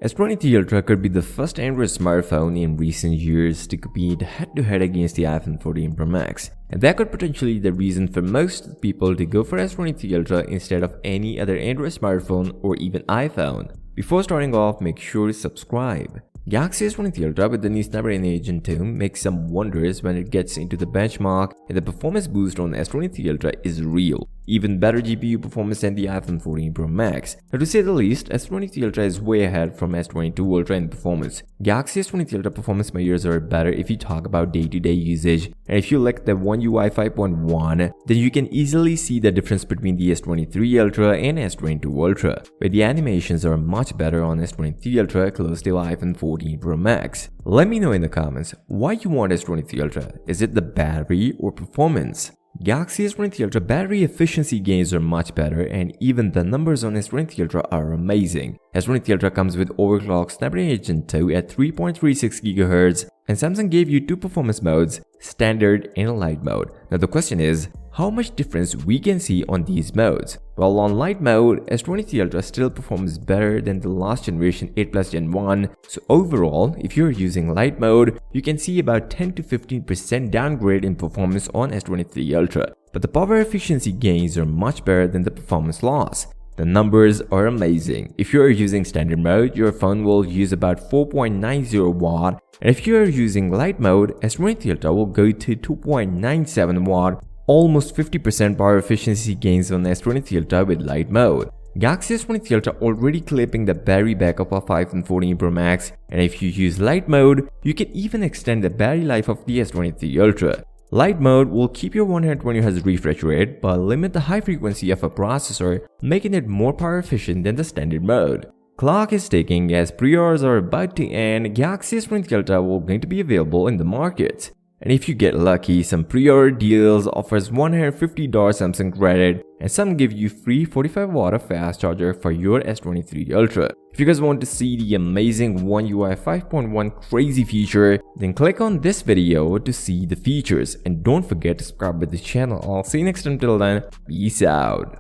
S23 Ultra could be the first Android smartphone in recent years to compete head-to-head against the iPhone 14 Pro Max, and that could potentially be the reason for most people to go for S23 Ultra instead of any other Android smartphone or even iPhone. Before starting off, make sure to subscribe. Galaxy S23 Ultra with the new Snapdragon Gen 2 makes some wonders when it gets into the benchmark, and the performance boost on S23 Ultra is real. Even better GPU performance than the iPhone 14 Pro Max. Now to say the least, S23 Ultra is way ahead from S22 Ultra in performance. Galaxy S23 Ultra performance measures are better if you talk about day-to-day usage, and if you like the One UI 5.1, then you can easily see the difference between the S23 Ultra and S22 Ultra, where the animations are much better on S23 Ultra close to iPhone 14 Pro Max. Let me know in the comments why you want S23 Ultra. Is it the battery or performance? Galaxy S23 Ultra battery efficiency gains are much better, and even the numbers on S23 Ultra are amazing. S23 Ultra comes with overclocked Snapdragon Gen 2 at 3.36 GHz, and Samsung gave you two performance modes, standard and light mode. Now the question is, how much difference we can see on these modes? Well, on light mode, S23 Ultra still performs better than the last generation 8 Plus Gen 1. So overall, if you're using light mode, you can see about 10 to 15% downgrade in performance on S23 Ultra. But the power efficiency gains are much better than the performance loss. The numbers are amazing. If you're using standard mode, your phone will use about 4.90 watt, and if you're using light mode, S23 Ultra will go to 2.97 watt. Almost 50% power efficiency gains on S23 Ultra with light mode. Galaxy S23 Ultra already clipping the battery backup of iPhone 14 Pro Max, and if you use light mode, you can even extend the battery life of the S23 Ultra. Light mode will keep your 120Hz refresh rate but limit the high frequency of a processor, making it more power efficient than the standard mode. Clock is ticking as pre-orders are about to end. Galaxy S23 Ultra will going to be available in the market. And if you get lucky, some pre-order deals offers $150 Samsung credit, and some give you free 45 watt fast charger for your S23 Ultra. If you guys want to see the amazing One UI 5.1 crazy feature, then click on this video to see the features, and don't forget to subscribe to the channel. I'll see you next time. Till then, peace out.